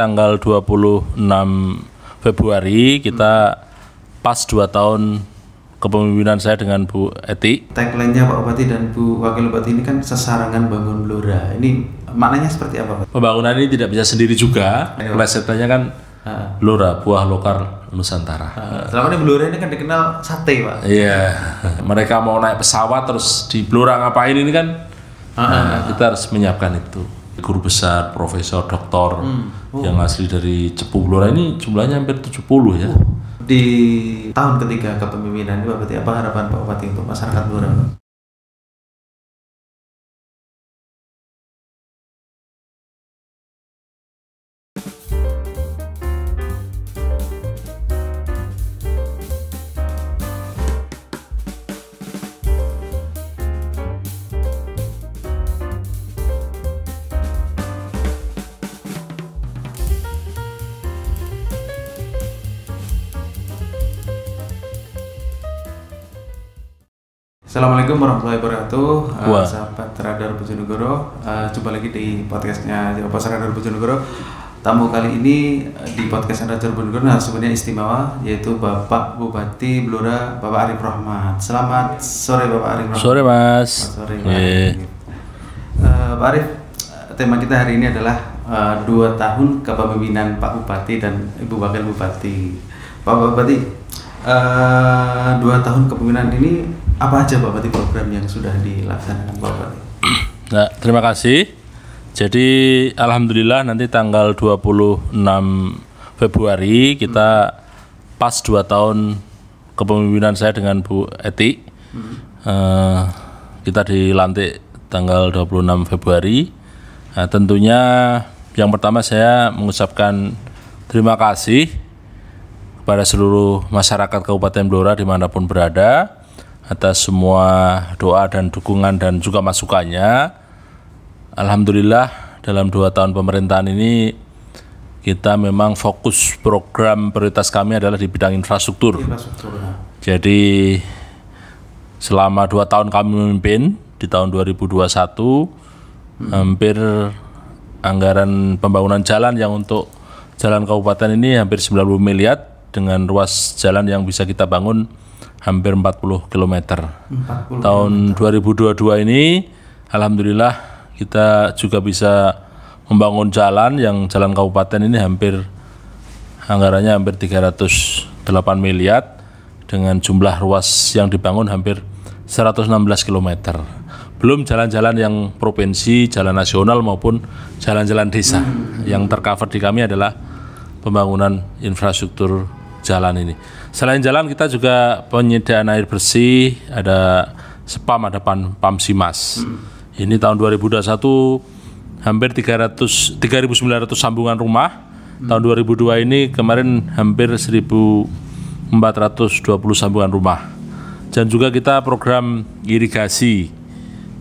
tanggal 26 Februari kita pas 2 tahun kepemimpinan saya dengan Bu Eti. Tagline-nya Pak Bupati dan Bu Wakil Bupati ini kan sesarangan bangun Blora. Ini maknanya seperti apa, Pak? Pembangunan ini tidak bisa sendiri juga. Plesetannya kan Blora, buah lokal Nusantara. Selama ini Blora ini kan dikenal sate, Pak. Iya, mereka mau naik pesawat terus di Blora ngapain ini kan? Kita harus menyiapkan itu. Guru besar, profesor, doktor yang asli dari Cepu Blora ini jumlahnya hampir 70 ya. Di tahun ketiga kepemimpinan Pak Bupati, apa harapan Pak Bupati untuk masyarakat Blora? Assalamualaikum warahmatullahi wabarakatuh, sahabat Radar Bojonegoro. Jumpa lagi di podcastnya Jawaban Radar Bojonegoro. Tamu kali ini di podcast Radar Bojonegoro sebenarnya istimewa, yaitu Bapak Bupati Blora, Bapak Arif Rahmat. Selamat sore Bapak Arif Rahmat. Sore Mas. Sore Pak Arif, tema kita hari ini adalah 2 tahun kepemimpinan Pak Bupati dan Ibu Wakil Bupati. Pak Bupati, 2 tahun kepemimpinan ini apa aja Pak Bupati program yang sudah dilaksanakan Pak Bupati? Nah, terima kasih. Jadi alhamdulillah nanti tanggal 26 Februari kita pas 2 tahun kepemimpinan saya dengan Bu Eti. Kita dilantik tanggal 26 Februari. Nah, tentunya yang pertama saya mengucapkan terima kasih kepada seluruh masyarakat Kabupaten Blora dimanapun berada atas semua doa dan dukungan dan juga masukannya. Alhamdulillah dalam 2 tahun pemerintahan ini kita memang fokus program prioritas kami adalah di bidang infrastruktur. Jadi selama 2 tahun kami memimpin di tahun 2021 hampir anggaran pembangunan jalan yang untuk jalan kabupaten ini hampir 90 miliar dengan ruas jalan yang bisa kita bangun hampir 40 km. Tahun 2022 ini alhamdulillah kita juga bisa membangun jalan yang jalan kabupaten ini hampir anggarannya hampir 308 miliar dengan jumlah ruas yang dibangun hampir 116 km. Belum jalan-jalan yang provinsi, jalan nasional maupun jalan-jalan desa. Yang tercover di kami adalah pembangunan infrastruktur jalan ini. Selain jalan kita juga penyediaan air bersih, ada SPAM, ada Pamsimas. Ini tahun 2021 hampir 3.900 sambungan rumah. Tahun 2002 ini kemarin hampir 1.420 sambungan rumah. Dan juga kita program irigasi.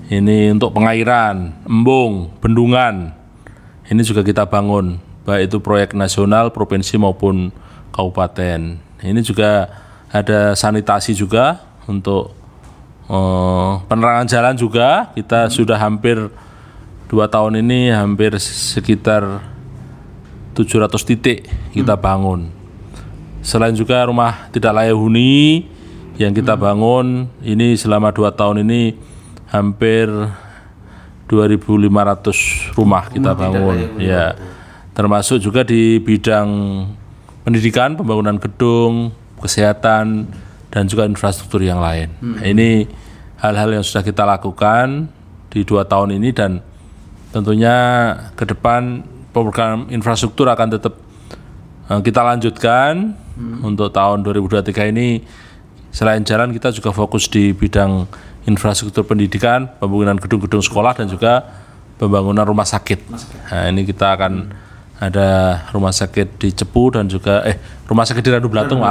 Ini untuk pengairan, embung, bendungan. Ini juga kita bangun, baik itu proyek nasional, provinsi maupun kabupaten. Ini juga ada sanitasi juga untuk penerangan jalan juga. Kita sudah hampir 2 tahun ini hampir sekitar 700 titik kita bangun. Selain juga rumah tidak layak huni yang kita bangun, ini selama 2 tahun ini hampir 2.500 rumah kita bangun. Ya, termasuk juga di bidang pendidikan, pembangunan gedung, kesehatan, dan juga infrastruktur yang lain. Ini hal-hal yang sudah kita lakukan di 2 tahun ini dan tentunya ke depan program infrastruktur akan tetap kita lanjutkan. Untuk tahun 2023 ini selain jalan kita juga fokus di bidang infrastruktur pendidikan, pembangunan gedung-gedung sekolah dan juga pembangunan rumah sakit. Nah, ini kita akan ada rumah sakit di Cepu dan juga rumah sakit di Randu Blatung,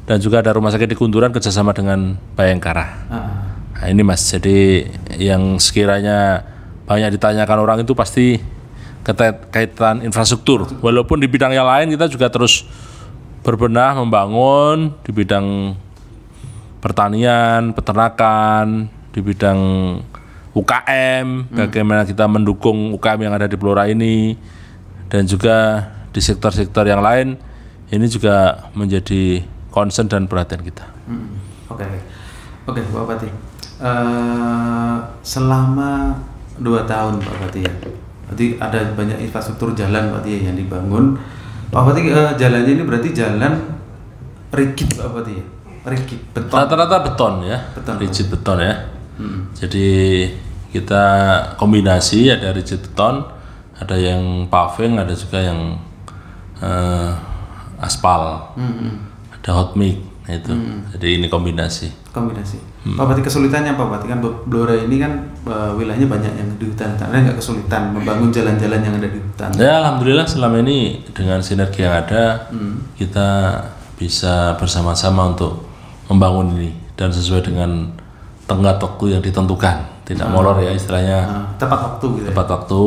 dan juga ada rumah sakit di Kunturan kerjasama dengan Bayangkara. Nah, ini Mas, jadi yang sekiranya banyak ditanyakan orang itu pasti kaitan infrastruktur. Walaupun di bidang yang lain kita juga terus berbenah membangun di bidang pertanian, peternakan, di bidang UKM, bagaimana kita mendukung UKM yang ada di Blora ini, dan juga di sektor-sektor yang lain ini juga menjadi concern dan perhatian kita. Oke, Pak Bupati. Selama 2 tahun Pak Bupati ya, berarti ada banyak infrastruktur jalan Pak Bupati yang dibangun. Pak Bupati, jalannya ini berarti jalan rigid Pak Bupati ya? Rigid, beton. Rata-rata beton ya, rigid beton ya. Jadi kita kombinasi, ada rigid beton, ada yang paving, ada juga yang aspal, ada hot mix, itu. Jadi ini kombinasi. Pak Bupati, kesulitannya Pak Bupati, kan Blora ini kan wilayahnya banyak yang di hutan, karena nggak kesulitan membangun jalan-jalan yang ada di hutan. Ya alhamdulillah selama ini dengan sinergi yang ada kita bisa bersama-sama untuk membangun ini dan sesuai dengan tenggat waktu yang ditentukan, tidak molor ya istilahnya. Tepat waktu gitu. Tepat waktu,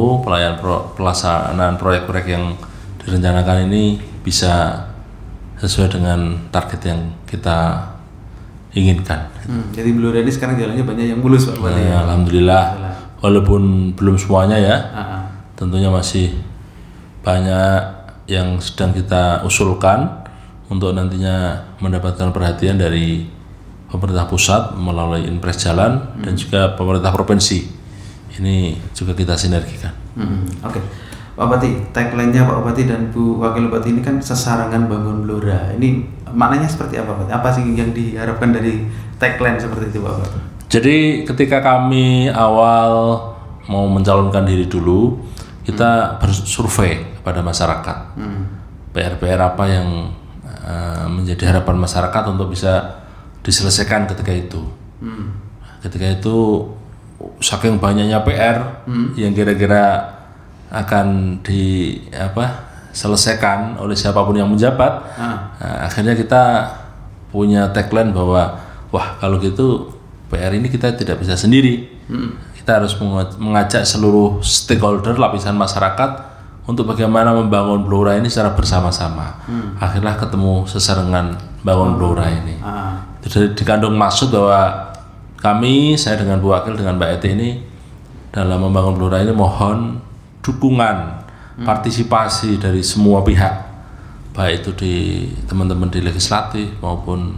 pelaksanaan proyek-proyek yang direncanakan ini bisa sesuai dengan target yang kita inginkan. Jadi Blora ini sekarang jalannya banyak yang mulus Pak Bupati. Alhamdulillah, walaupun belum semuanya ya, tentunya masih banyak yang sedang kita usulkan untuk nantinya mendapatkan perhatian dari pemerintah pusat melalui Impres Jalan dan juga pemerintah provinsi. Ini juga kita sinergikan. Oke. Pak Bupati, tagline-nya Pak Bupati dan Bu Wakil Bupati ini kan sesarangan bangun Blora. Ini maknanya seperti apa Pak? Apa sih yang diharapkan dari tagline seperti itu Pak Bupati? Jadi ketika kami awal mau mencalonkan diri dulu, kita bersurvei kepada masyarakat. PR-PR apa yang menjadi harapan masyarakat untuk bisa diselesaikan ketika itu. Ketika itu saking banyaknya PR yang kira-kira akan diselesaikan oleh siapapun yang menjabat, akhirnya kita punya tagline bahwa wah kalau gitu PR ini kita tidak bisa sendiri, kita harus mengajak seluruh stakeholder lapisan masyarakat untuk bagaimana membangun Blora ini secara bersama-sama. Akhirnya ketemu sesarengan bangun Blora ini. Jadi dikandung maksud bahwa kami, saya dengan Bu Wakil dengan Mbak Eti ini dalam membangun Blora ini mohon dukungan, partisipasi dari semua pihak, baik itu di teman-teman di legislatif maupun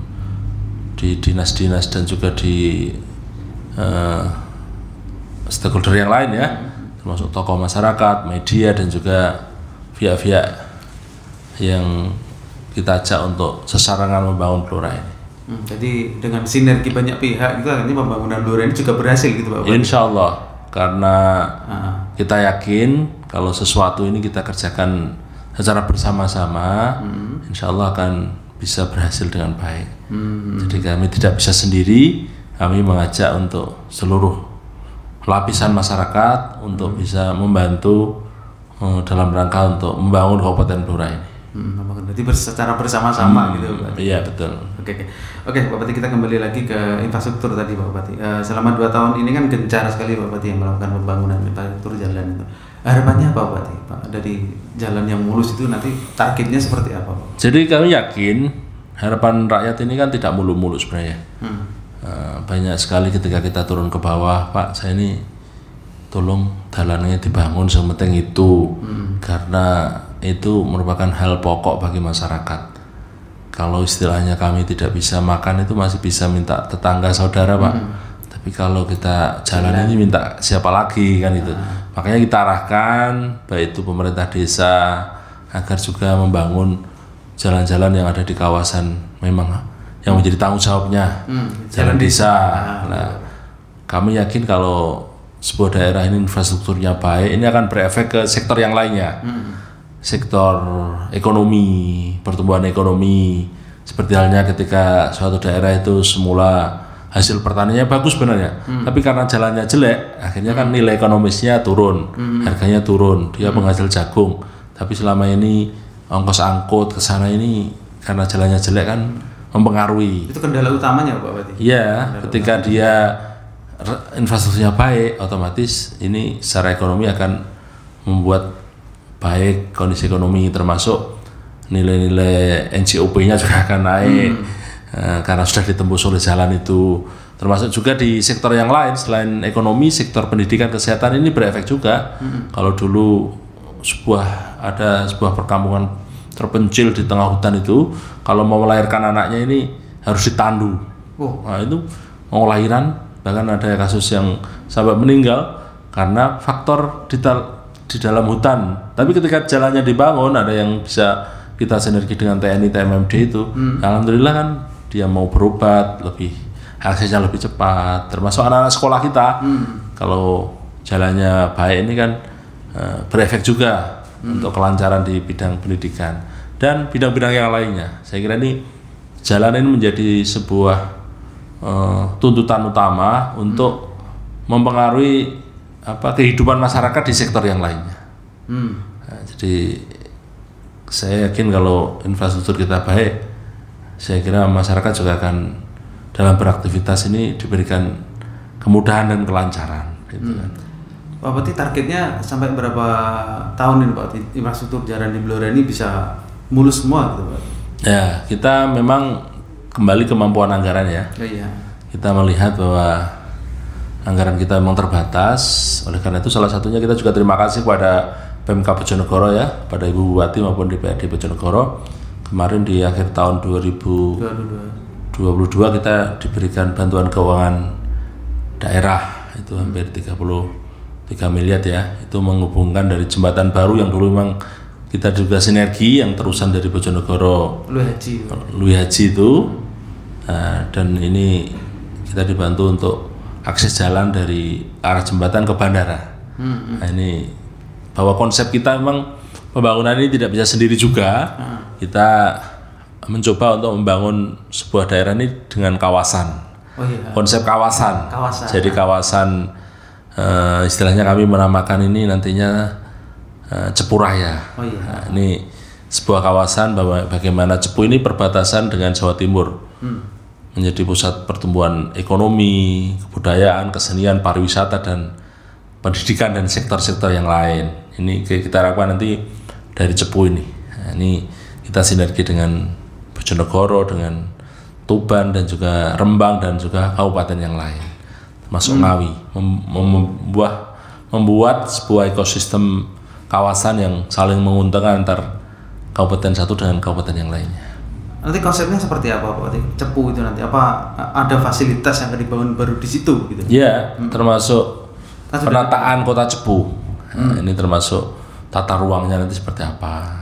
di dinas-dinas dan juga di stakeholder yang lain ya, termasuk tokoh masyarakat, media dan juga pihak-pihak yang kita ajak untuk sesarangan membangun Blora ini. Jadi dengan sinergi banyak pihak itu akhirnya pembangunan Blora ini juga berhasil gitu Pak? Insya Allah, karena kita yakin kalau sesuatu ini kita kerjakan secara bersama-sama, insya Allah akan bisa berhasil dengan baik. Jadi kami tidak bisa sendiri, kami mengajak untuk seluruh lapisan masyarakat untuk bisa membantu dalam rangka untuk membangun Kabupaten Blora ini. Berarti secara bersama-sama gitu Pak? Iya betul. Oke Pak Bupati, kita kembali lagi ke infrastruktur tadi Pak Bupati. Selama 2 tahun ini kan gencar sekali Pak Bupati yang melakukan pembangunan infrastruktur jalan itu. Harapannya apa Bupati? Pak, dari jalan yang mulus itu nanti targetnya seperti apa Pak? Jadi kami yakin harapan rakyat ini kan tidak mulu-mulu sebenarnya. Banyak sekali ketika kita turun ke bawah, Pak saya ini tolong jalannya dibangun sementing itu, karena itu merupakan hal pokok bagi masyarakat. Kalau istilahnya kami tidak bisa makan itu masih bisa minta tetangga saudara Pak, tapi kalau kita jalan ini minta siapa lagi kan itu. Makanya kita arahkan baik itu pemerintah desa agar juga membangun jalan-jalan yang ada di kawasan memang yang menjadi tanggung jawabnya jalan desa. Nah, kami yakin kalau sebuah daerah ini infrastrukturnya baik, ini akan berefek ke sektor yang lainnya. Sektor ekonomi, pertumbuhan ekonomi, seperti halnya ketika suatu daerah itu semula hasil pertaniannya bagus sebenarnya, tapi karena jalannya jelek, akhirnya kan nilai ekonomisnya turun, harganya turun, dia penghasil jagung, tapi selama ini ongkos angkut ke sana ini karena jalannya jelek kan mempengaruhi. Itu kendala utamanya Pak Bupati? Iya, ketika dia infrastrukturnya baik, otomatis ini secara ekonomi akan membuat baik kondisi ekonomi, termasuk nilai-nilai NCOP-nya juga akan naik karena sudah ditembus oleh jalan itu. Termasuk juga di sektor yang lain selain ekonomi, sektor pendidikan, kesehatan ini berefek juga. Kalau dulu sebuah ada sebuah perkampungan terpencil di tengah hutan itu, kalau mau melahirkan anaknya ini harus ditandu. Nah itu mau lahiran, bahkan ada kasus yang sampai meninggal karena faktor di dalam hutan. Tapi ketika jalannya dibangun, ada yang bisa kita sinergi dengan TNI, TMMD itu, alhamdulillah kan dia mau berobat lebih, aksesnya lebih cepat. Termasuk anak-anak sekolah kita, kalau jalannya baik ini kan berefek juga untuk kelancaran di bidang pendidikan dan bidang-bidang yang lainnya. Saya kira ini jalan ini menjadi sebuah tuntutan utama untuk mempengaruhi kehidupan masyarakat di sektor yang lainnya. Nah, jadi saya yakin kalau infrastruktur kita baik, saya kira masyarakat juga akan dalam beraktivitas ini diberikan kemudahan dan kelancaran. Gitu kan. Pak Bupati, targetnya sampai berapa tahun ini Pak, infrastruktur jalan di Blora ini bisa mulus semua gitu Pak? Ya, kita memang kembali kemampuan anggaran ya. Iya. Kita melihat bahwa anggaran kita memang terbatas, oleh karena itu salah satunya kita juga terima kasih kepada Pemkab Bojonegoro ya, pada Ibu Bupati maupun DPRD Bojonegoro. Kemarin di akhir tahun 2022 kita diberikan bantuan keuangan daerah itu hampir 33 miliar ya, itu menghubungkan dari jembatan baru yang dulu memang kita juga sinergi yang terusan dari Bojonegoro Lui Haji itu, dan ini kita dibantu untuk akses jalan dari arah jembatan ke bandara. Nah ini bahwa konsep kita memang pembangunan ini tidak bisa sendiri juga, kita mencoba untuk membangun sebuah daerah ini dengan kawasan. Konsep kawasan. Jadi kawasan istilahnya kami menamakan ini nantinya Cepu Raya. Nah, ini sebuah kawasan bahwa bagaimana Cepu ini perbatasan dengan Jawa Timur, menjadi pusat pertumbuhan ekonomi, kebudayaan, kesenian, pariwisata dan pendidikan dan sektor-sektor yang lain. Ini kita harapkan nanti dari Cepu ini. Nah, ini kita sinergi dengan Bojonegoro, dengan Tuban dan juga Rembang dan juga kabupaten yang lain, termasuk Ngawi, membuat sebuah ekosistem kawasan yang saling menguntungkan antar kabupaten satu dengan kabupaten yang lainnya. Nanti konsepnya seperti apa Pak? Cepu itu nanti apa ada fasilitas yang akan dibangun baru di situ gitu? Ya, termasuk penataan kota Cepu. Nah, ini termasuk tata ruangnya nanti seperti apa.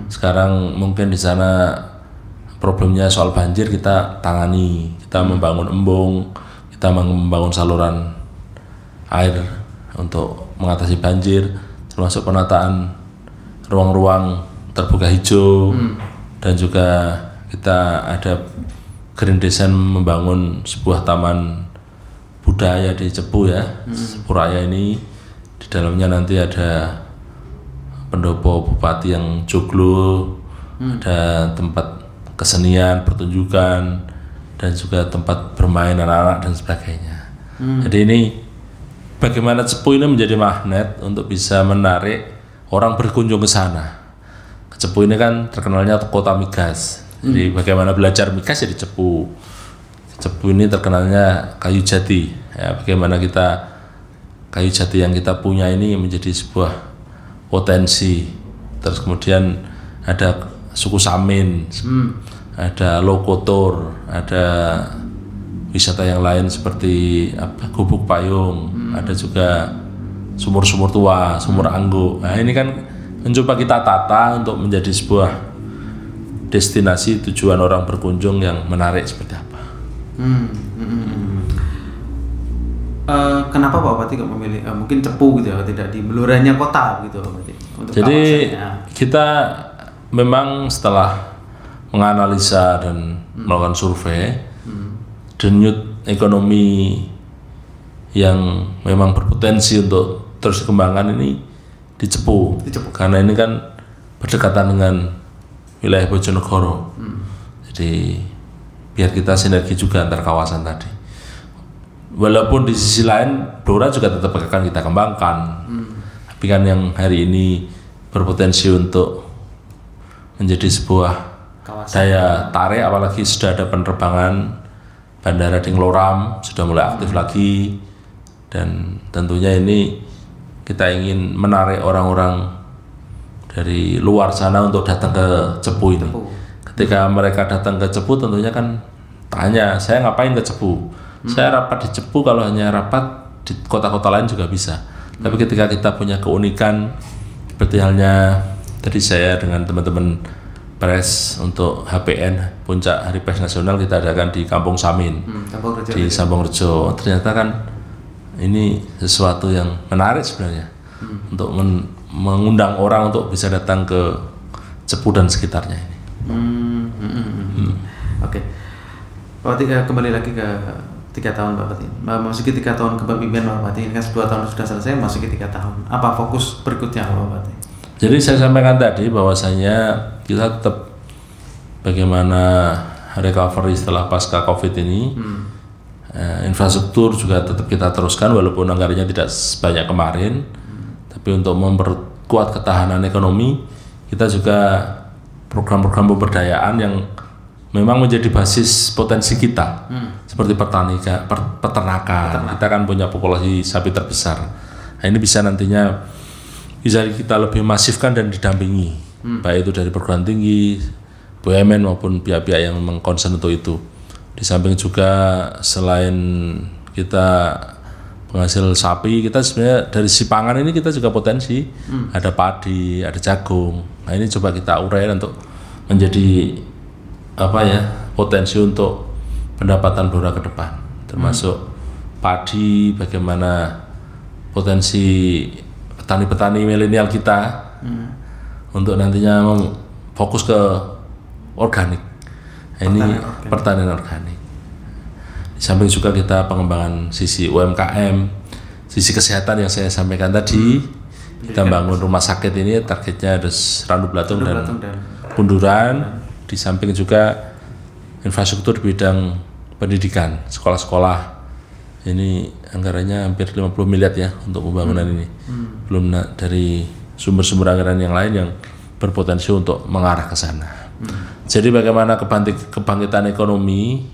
Sekarang mungkin di sana problemnya soal banjir kita tangani, kita membangun embung, kita membangun saluran air untuk mengatasi banjir, termasuk penataan ruang-ruang terbuka hijau, dan juga kita ada Green Design membangun sebuah taman budaya di Cepu ya, Cepu Raya ini. Di dalamnya nanti ada pendopo bupati yang joglo, ada tempat kesenian, pertunjukan, dan juga tempat bermain anak-anak dan sebagainya. Jadi ini bagaimana Cepu ini menjadi magnet untuk bisa menarik orang berkunjung ke sana. Cepu ini kan terkenalnya kota migas. Jadi bagaimana belajar migas ya di Cepu. Cepu ini terkenalnya kayu jati. Ya, bagaimana kita kayu jati yang kita punya ini menjadi sebuah potensi. Terus kemudian ada suku Samin, ada Lokotor, ada wisata yang lain seperti Gubuk Payung, ada juga sumur-sumur tua, sumur Anggo. Nah ini kan mencoba kita tata untuk menjadi sebuah destinasi tujuan orang berkunjung yang menarik seperti apa. Kenapa Pak Bupati kok memilih mungkin Cepu gitu ya, tidak di Bloranya kota gitu Pak Bupati? Jadi kita memang setelah menganalisa dan melakukan survei, denyut ekonomi yang memang berpotensi untuk terus dikembangkan ini di Cepu. Karena ini kan berdekatan dengan wilayah Bojonegoro. Jadi biar kita sinergi juga antar kawasan tadi. Walaupun di sisi lain Blora juga tetap akan kita kembangkan. Tapi kan yang hari ini berpotensi untuk menjadi sebuah kawasan daya tarik, apalagi sudah ada penerbangan Bandara Dingloram sudah mulai aktif lagi, dan tentunya ini kita ingin menarik orang-orang dari luar sana untuk datang ke Cepu ini. Ketika mereka datang ke Cepu tentunya kan tanya, saya ngapain ke Cepu? Saya rapat di Cepu, kalau hanya rapat di kota-kota lain juga bisa. Tapi ketika kita punya keunikan, seperti halnya tadi saya dengan teman-teman pers untuk HPN, Puncak Hari Pers Nasional kita adakan di Kampung Samin, di Sambongrejo. Ternyata kan ini sesuatu yang menarik sebenarnya untuk mengundang orang untuk bisa datang ke Cepu dan sekitarnya ini. Oke. Pak Pati kembali lagi ke 3 tahun Pak Pati. Masuki 3 tahun kepemimpinan Pak Pati. Ini kan 2 tahun sudah selesai, masuki 3 tahun. Apa fokus berikutnya Pak Pati? Jadi saya sampaikan tadi bahwasanya kita tetap bagaimana recovery setelah pasca COVID ini. Infrastruktur juga tetap kita teruskan walaupun anggarannya tidak sebanyak kemarin. Tapi untuk memperkuat ketahanan ekonomi, kita juga program-program pemberdayaan yang memang menjadi basis potensi kita, seperti peternakan. Kita kan punya populasi sapi terbesar. Nah, ini bisa nantinya bisa kita lebih masifkan dan didampingi, baik itu dari perguruan tinggi, BUMN maupun pihak-pihak yang memang concern untuk itu. Di samping juga selain kita penghasil sapi, kita sebenarnya dari sisi pangan ini kita juga potensi, ada padi, ada jagung. Nah ini coba kita uraikan untuk menjadi potensi untuk pendapatan Blora ke depan, termasuk padi, bagaimana potensi petani-petani milenial kita untuk nantinya fokus ke organik. Ini pertanian organik. Di samping juga kita pengembangan sisi UMKM, sisi kesehatan yang saya sampaikan tadi. Kita bangun rumah sakit ini targetnya harus Randu Blatung dan Kunduran. Di samping juga infrastruktur di bidang pendidikan, sekolah-sekolah. Ini anggarannya hampir 50 miliar ya untuk pembangunan ini. Belum dari sumber-sumber anggaran yang lain yang berpotensi untuk mengarah ke sana. Jadi bagaimana kebangkitan ekonomi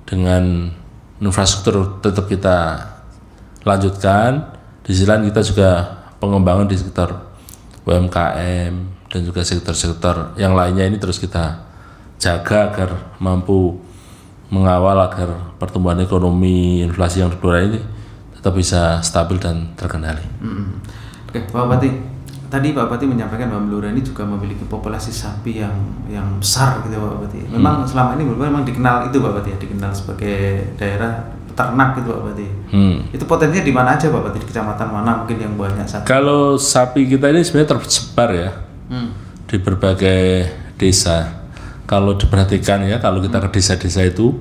dengan infrastruktur tetap kita lanjutkan. Di sisi lain kita juga pengembangan di sektor UMKM dan juga sektor-sektor yang lainnya ini terus kita jaga agar mampu mengawal agar pertumbuhan ekonomi, inflasi yang berkurang ini tetap bisa stabil dan terkendali. Oke, Pak Pati. Tadi Pak Pati menyampaikan bahwa Blora ini juga memiliki populasi sapi yang besar gitu Pak Pati. Memang selama ini Blora memang dikenal itu Pak Pati ya, dikenal sebagai daerah peternak gitu Pak Pati. Itu potensinya di mana aja Pak Pati, di kecamatan mana mungkin yang banyak sapi? Kalau sapi kita ini sebenarnya tersebar ya di berbagai desa. Kalau diperhatikan ya, kalau kita ke desa-desa itu,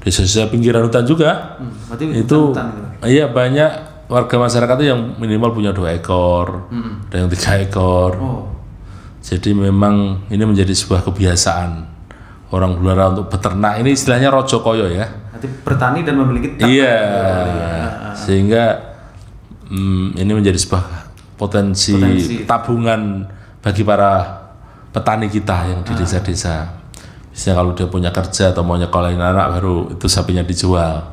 desa-desa pinggiran hutan juga, itu hutan, gitu. Iya banyak warga masyarakat itu yang minimal punya 2 ekor, ada yang 3 ekor. Jadi memang ini menjadi sebuah kebiasaan orang Blora untuk beternak. Ini istilahnya rojo koyo ya. Nanti bertani dan memiliki ternak. Iya, sehingga ini menjadi sebuah potensi tabungan bagi para petani kita yang di desa-desa. Misalnya kalau dia punya kerja atau mau nyekolahin anak baru itu sapinya dijual.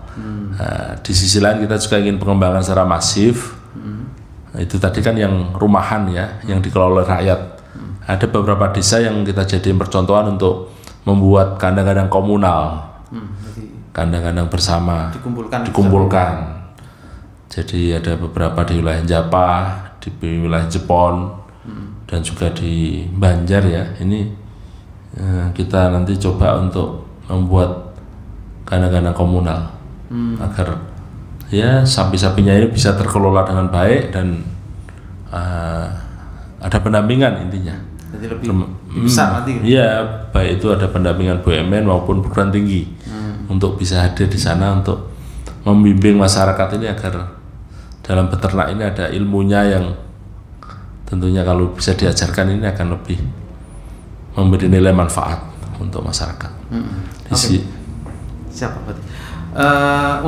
Nah, di sisi lain kita juga ingin pengembangan secara masif. Itu tadi kan yang rumahan ya, yang dikelola oleh rakyat. Ada beberapa desa yang kita jadikan percontohan untuk membuat kandang-kandang komunal, kandang-kandang bersama, dikumpulkan. Jadi ada beberapa di wilayah Japa, di wilayah Jepon, dan juga di Banjar ya. Ini kita nanti coba untuk membuat kandang-kandang komunal agar ya sapi-sapinya ini bisa terkelola dengan baik dan ada pendampingan intinya. Jadi lebih besar nanti. Iya, baik itu ada pendampingan BUMN maupun perguruan tinggi untuk bisa hadir di sana untuk membimbing masyarakat ini agar dalam beternak ini ada ilmunya yang tentunya kalau bisa diajarkan ini akan lebih memberi nilai manfaat untuk masyarakat. Siapa Pak Pati?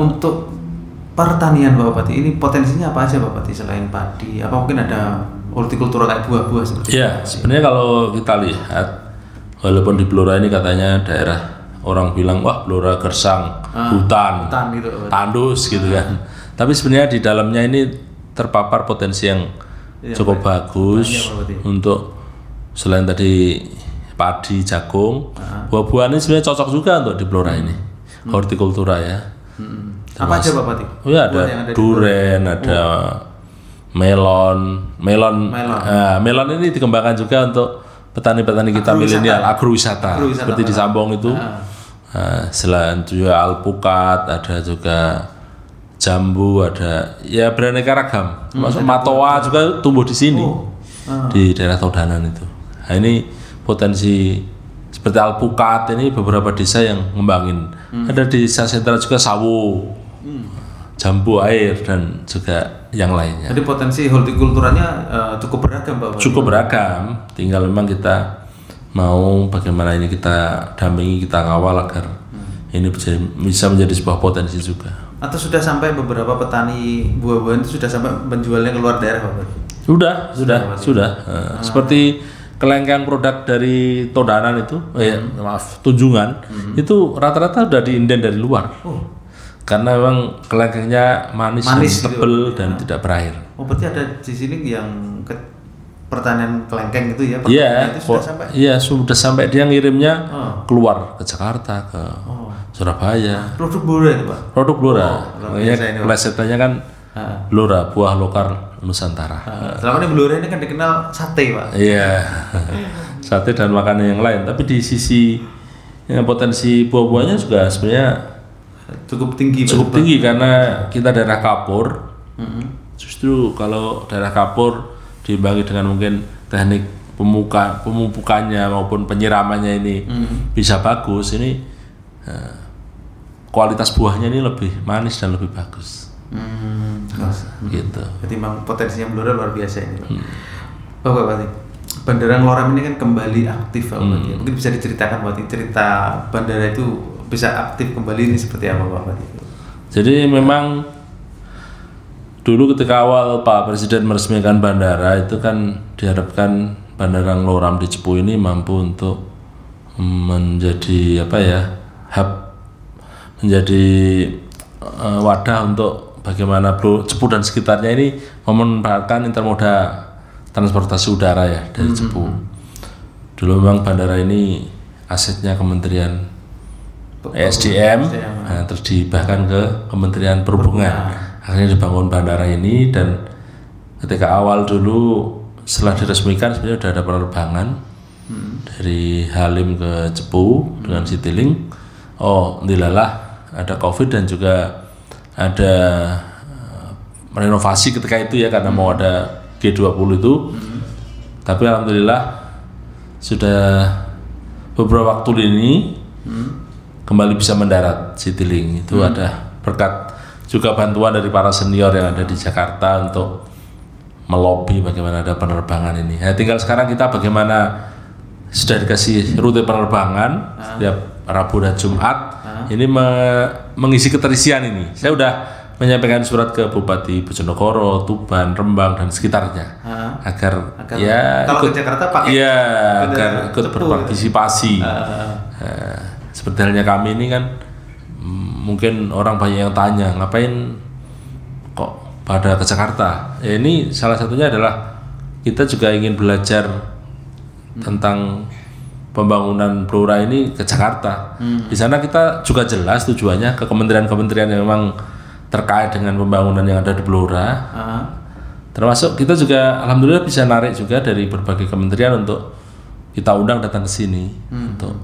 Untuk pertanian Bapak Pati ini potensinya apa aja Bapak Pati selain padi? Apa mungkin ada hortikultura kayak buah-buah seperti itu? Ya, sebenarnya kalau kita lihat, walaupun di Blora ini katanya daerah orang bilang wah Blora gersang, hutan gitu, tandus gitu kan. Tapi sebenarnya di dalamnya ini terpapar potensi yang cukup bagus untuk Selain tadi padi, jagung, buah-buahan ini sebenarnya cocok juga untuk di Blora ini. Hortikultura ya. Apa aja Pak Pati? Oh ya, ada duren, ada melon. Melon ini dikembangkan juga untuk petani-petani kita milenial, agrowisata. Seperti di Sambong itu. Selain juga alpukat, ada juga jambu, ada ya beraneka ragam. Termasuk matoa juga tumbuh di sini. Di daerah Todanan itu. Nah, ini potensi seperti alpukat ini beberapa desa yang ngembangin. Ada di desa sentral juga sawo, jambu air dan juga yang lainnya. Jadi potensi hortikulturanya cukup beragam Pak. Cukup beragam. Tinggal memang kita mau bagaimana ini kita dampingi, kita ngawal agar ini bisa menjadi sebuah potensi juga. Atau sudah sampai beberapa petani buah-buahan itu sudah sampai menjualnya ke luar daerah Pak? Sudah. Seperti kelengkeng produk dari Todanan itu, Tunjungan, itu rata-rata udah diinden dari luar. Karena memang kelengkengnya manis dan tebel dan tidak berair. Berarti ada di sini yang pertanian kelengkeng itu ya? Itu sudah sampai? Iya, sudah sampai. Dia ngirimnya keluar ke Jakarta, ke Surabaya. Produk Blora itu Pak? Produk Blora. Plesetannya kan Blora, buah lokal Nusantara. Selama ini Blora ini kan dikenal sate Pak? Iya, sate dan makanan yang lain. Tapi di sisi potensi buah-buahnya juga sebenarnya cukup tinggi. Cukup tinggi karena kita daerah kapur. Justru kalau daerah kapur diimbangi dengan mungkin teknik pemupukannya maupun penyiramannya ini bisa bagus, ini kualitas buahnya ini lebih manis dan lebih bagus. Gitu. Jadi memang potensinya Blora luar biasa ini Pak. Pak Pati, Bandara Ngloram ini kan kembali aktif Pak Pati. Mungkin bisa diceritakan Pak Pati, cerita bandara itu bisa aktif kembali ini seperti apa Pak Pati? Jadi memang dulu ketika awal Pak Presiden meresmikan bandara itu kan diharapkan Bandara Ngloram di Cepu ini mampu untuk menjadi hub, menjadi wadah untuk bagaimana Cepu dan sekitarnya ini memanfaatkan intermoda transportasi udara ya dari Cepu. Dulu memang bandara ini asetnya Kementerian SDM, terus dibahkan ke Kementerian Perhubungan. Akhirnya dibangun bandara ini, dan ketika awal dulu setelah diresmikan sebenarnya sudah ada penerbangan dari Halim ke Cepu dengan Citylink. Dilalah ada COVID dan juga ada renovasi ketika itu ya, karena mau ada G20 itu. Tapi alhamdulillah sudah beberapa waktu ini kembali bisa mendarat Citylink. Itu ada berkat juga bantuan dari para senior yang ada di Jakarta untuk melobi bagaimana ada penerbangan ini. Nah, tinggal sekarang kita bagaimana sudah dikasih rute penerbangan setiap Rabu dan Jumat. Ini mengisi keterisian ini. Saya udah menyampaikan surat ke Bupati Bojonegoro, Tuban, Rembang dan sekitarnya agar ya kalau ikut, ke Jakarta pakai agar ikut berpartisipasi. Seperti halnya kami ini kan, mungkin orang banyak yang tanya ngapain kok pada ke Jakarta. Ya ini salah satunya adalah kita juga ingin belajar tentang pembangunan Blora ini ke Jakarta. Di sana kita juga jelas tujuannya ke kementerian-kementerian yang memang terkait dengan pembangunan yang ada di Blora. Termasuk kita juga alhamdulillah bisa narik juga dari berbagai kementerian untuk kita undang datang ke sini untuk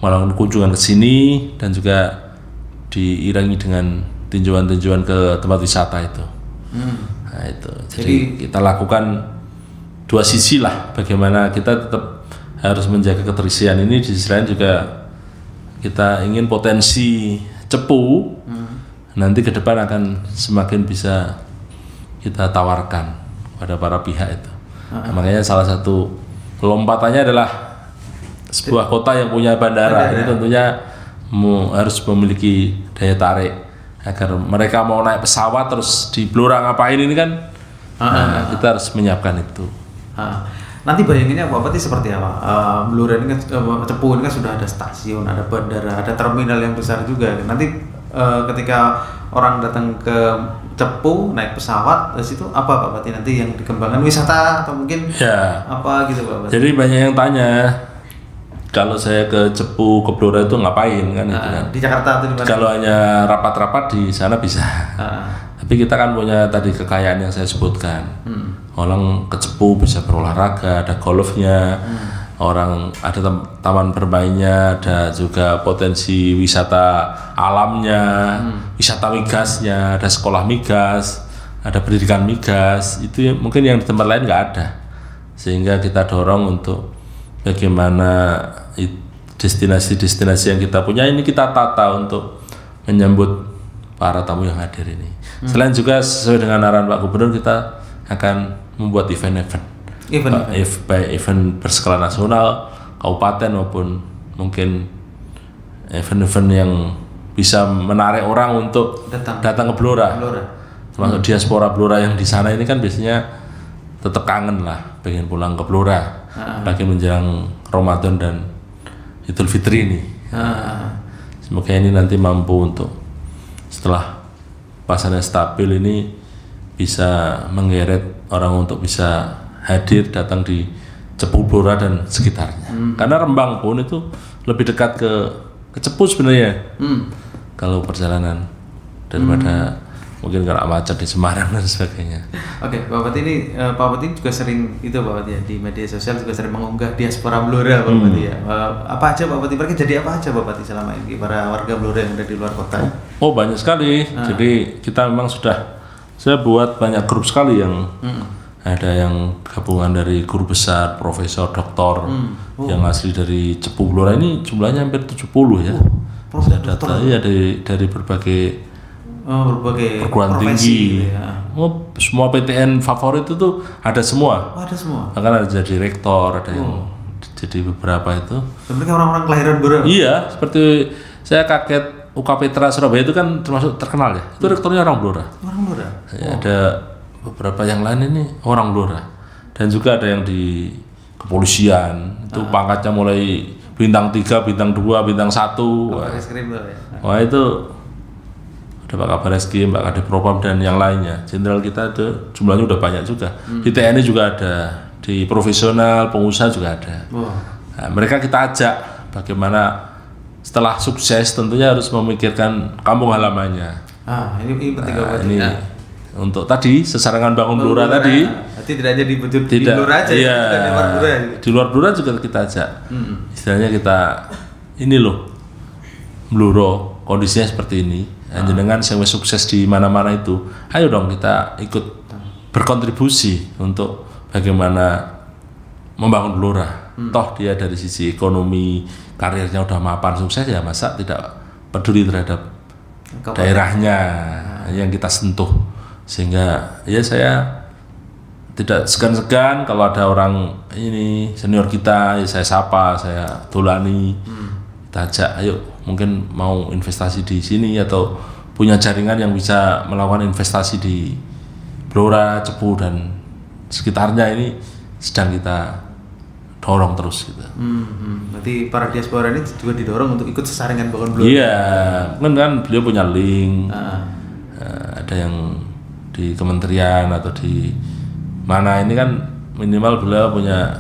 melakukan kunjungan ke sini, dan juga diiringi dengan tinjauan-tinjauan ke tempat wisata itu. Nah, itu. Jadi kita lakukan dua sisi lah, bagaimana kita tetap harus menjaga keterisian ini, di sisi lain juga kita ingin potensi Cepu nanti ke depan akan semakin bisa kita tawarkan pada para pihak itu. Makanya salah satu lompatannya adalah sebuah kota yang punya bandara. Ini tentunya harus memiliki daya tarik agar mereka mau naik pesawat terus di Blora ngapain ini kan. Kita harus menyiapkan itu. Nanti bayanginnya Pak Pati seperti apa? Blora ini kan, Cepu ini kan sudah ada stasiun, ada bandara, ada terminal yang besar juga. Nanti ketika orang datang ke Cepu naik pesawat, dari situ apa Pak Pati nanti yang dikembangkan wisata atau mungkin apa gitu Pak Pati? Jadi banyak yang tanya kalau saya ke Cepu, ke Blora itu ngapain kan? Itu kan. Di Jakarta atau di mana? Kalau hanya rapat-rapat di sana bisa. Tapi kita kan punya tadi kekayaan yang saya sebutkan. Orang ke Cepu bisa berolahraga, ada golfnya. Orang ada taman bermainnya, ada juga potensi wisata alamnya, wisata migasnya, ada sekolah migas, ada pendidikan migas. Itu mungkin yang di tempat lain nggak ada, sehingga kita dorong untuk bagaimana destinasi-destinasi yang kita punya ini kita tata untuk menyambut para tamu yang hadir ini. Selain juga sesuai dengan arahan Pak Gubernur, kita akan membuat event-event. Event berskala nasional, kabupaten maupun mungkin event-event yang bisa menarik orang untuk datang ke Blora. Termasuk diaspora Blora yang di sana ini kan biasanya tetap kangen lah, pengen pulang ke Blora. Lagi menjelang Ramadan dan Idul Fitri ini. Semoga ini nanti mampu untuk setelah pasarnya stabil ini bisa menggeret orang untuk bisa hadir datang di Cepu, Blora dan sekitarnya. Karena Rembang pun itu lebih dekat ke Cepu sebenarnya. Kalau perjalanan daripada mungkin kalau macet di Semarang dan sebagainya. Oke, Pak Pati ini Pak Pati juga sering itu Pak Pati ya, di media sosial juga sering mengunggah diaspora Blora Pak Pati ya. Apa aja Pak Pati? Mereka jadi apa aja Pak Pati selama ini para warga Blora yang ada di luar kota? Oh banyak sekali. Jadi kita memang saya buat banyak grup sekali yang ada yang gabungan dari guru besar, profesor, doktor yang asli dari Cepu Blora ini jumlahnya hampir 70 ya. Saya data ya dari berbagai perguruan tinggi. Gitu ya. Semua PTN favorit itu ada semua. Ada semua. Bahkan ada jadi rektor, ada yang jadi beberapa itu. Dan mereka orang-orang kelahiran Blora. Iya, seperti saya kaget UK Petra Surabaya itu kan termasuk terkenal ya. Itu rektornya orang Blora. Orang Blora. Ya, ada beberapa yang lain ini orang Blora, dan juga ada yang di kepolisian itu pangkatnya mulai bintang 3, bintang 2, bintang 1. Wah itu ada Pak Kabar Eskrim, Pak Kadif Propam dan yang lainnya. Jenderal kita itu jumlahnya udah banyak juga. Di TNI juga ada, di profesional, pengusaha juga ada. Nah, mereka kita ajak bagaimana setelah sukses tentunya harus memikirkan kampung halamannya. Ini penting banget. Untuk tadi sesarangan bangun Blora tadi. Berarti tidak hanya di Blora aja, iya, di luar Blora. Di luar Blora juga kita ajak. Istilahnya kita ini loh, Blora kondisinya seperti ini. Jenengan yang sukses di mana-mana itu, ayo dong kita ikut berkontribusi untuk bagaimana membangun Blora. Toh dia dari sisi ekonomi, karirnya udah mapan sukses ya, masa tidak peduli terhadap daerahnya yang kita sentuh. Sehingga ya saya tidak segan-segan kalau ada orang ini senior kita, ya saya sapa, saya tulani, kita ajak, ayo mungkin mau investasi di sini atau punya jaringan yang bisa melakukan investasi di Blora, Cepu dan sekitarnya, ini sedang kita dorong terus gitu. Berarti para diaspora ini juga didorong untuk ikut sesaringan bangun Blora. Iya, kan beliau punya link, ada yang di kementerian atau di mana ini kan minimal beliau punya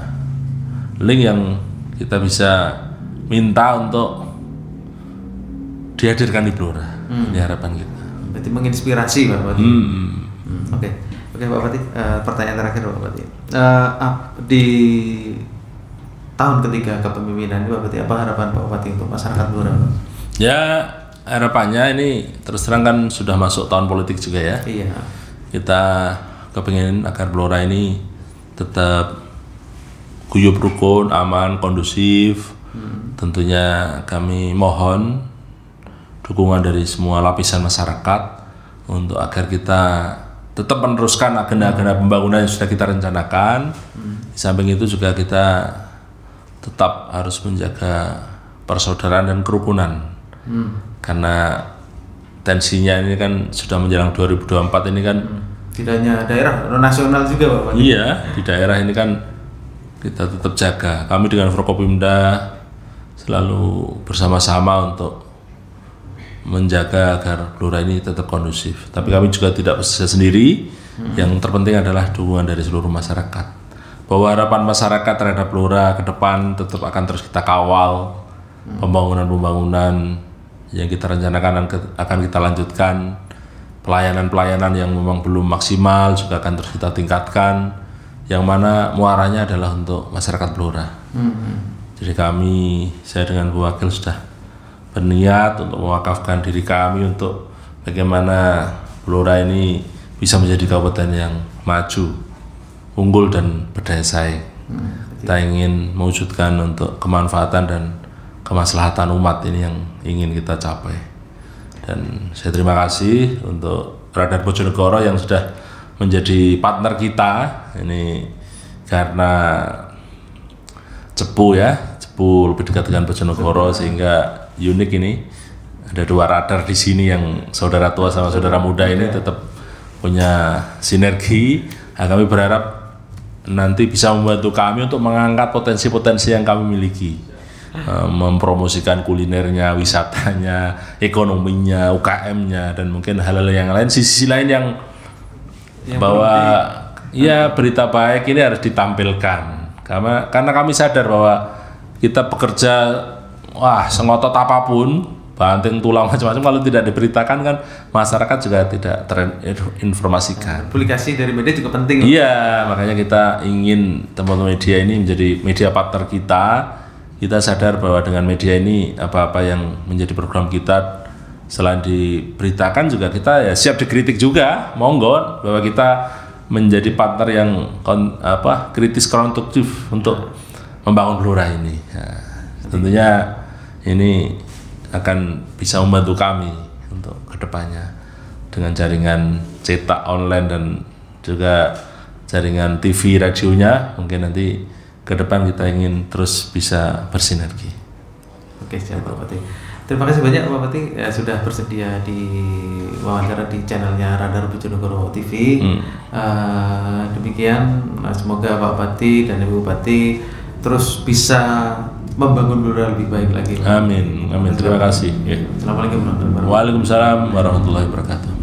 link yang kita bisa minta untuk dihadirkan di Blora. Ini harapan kita. Berarti menginspirasi Pak Pati. Oke, Pak Pati. Pertanyaan terakhir Pak Pati. Di tahun ketiga kepemimpinan Pak Pati, apa harapan Pak Pati untuk masyarakat Blora? Ya harapannya ini terus terang kan sudah masuk tahun politik juga ya. Iya. Kita kepingin agar Blora ini tetap guyup rukun, aman, kondusif. Tentunya kami mohon dukungan dari semua lapisan masyarakat untuk agar kita tetap meneruskan agenda-agenda pembangunan yang sudah kita rencanakan. Di samping itu juga kita tetap harus menjaga persaudaraan dan kerukunan. Karena tensinya ini kan sudah menjelang 2024 ini kan tidak hanya daerah, nasional juga Pak. Iya, di daerah ini kan kita tetap jaga. Kami dengan Forkopimda selalu bersama-sama untuk menjaga agar Blora ini tetap kondusif. Tapi kami juga tidak bisa sendiri. Yang terpenting adalah dukungan dari seluruh masyarakat. Bahwa harapan masyarakat terhadap Blora ke depan tetap akan terus kita kawal. Pembangunan-pembangunan yang kita rencanakan akan kita lanjutkan. Pelayanan-pelayanan yang memang belum maksimal juga akan terus kita tingkatkan. Yang mana muaranya adalah untuk masyarakat Blora. Jadi saya dengan Bu Wakil sudah berniat untuk mewakafkan diri kami untuk bagaimana Blora ini bisa menjadi kabupaten yang maju, unggul dan berdaya saing. Kita ingin mewujudkan untuk kemanfaatan dan kemaslahatan umat ini yang ingin kita capai. Dan saya terima kasih untuk Radar Bojonegoro yang sudah menjadi partner kita ini, karena Cepu lebih dekat dengan Bojonegoro sehingga unik ini. Ada 2 radar di sini yang saudara tua sama saudara muda ini tetap punya sinergi. Nah, kami berharap nanti bisa membantu kami untuk mengangkat potensi-potensi yang kami miliki, mempromosikan kulinernya, wisatanya, ekonominya, UKM-nya, dan mungkin hal-hal yang lain. Sisi lain yang bahwa ya berita baik ini harus ditampilkan, karena kami sadar bahwa kita bekerja sengotot apapun, banting tulang macam-macam, kalau tidak diberitakan kan masyarakat juga tidak terinformasikan. Publikasi dari media juga penting. Iya, makanya kita ingin teman-teman media ini menjadi media partner kita. Kita sadar bahwa dengan media ini apa-apa yang menjadi program kita selain diberitakan juga kita ya siap dikritik juga, monggo, bahwa kita menjadi partner yang kritis konstruktif untuk membangun Blora ini. Nah, tentunya ini akan bisa membantu kami untuk kedepannya dengan jaringan cetak online dan juga jaringan TV radionya. Mungkin nanti ke depan kita ingin terus bisa bersinergi. Oke, siap Pak Bupati. Terima kasih banyak Pak Bupati sudah bersedia di wawancara di channelnya Radar Bojonegoro TV. Demikian, semoga Pak Bupati dan Ibu Bupati terus bisa membangun Blora lebih baik lagi. Amin, amin. Terima kasih. Assalamualaikum warahmatullahi wabarakatuh. Waalaikumsalam warahmatullahi wabarakatuh.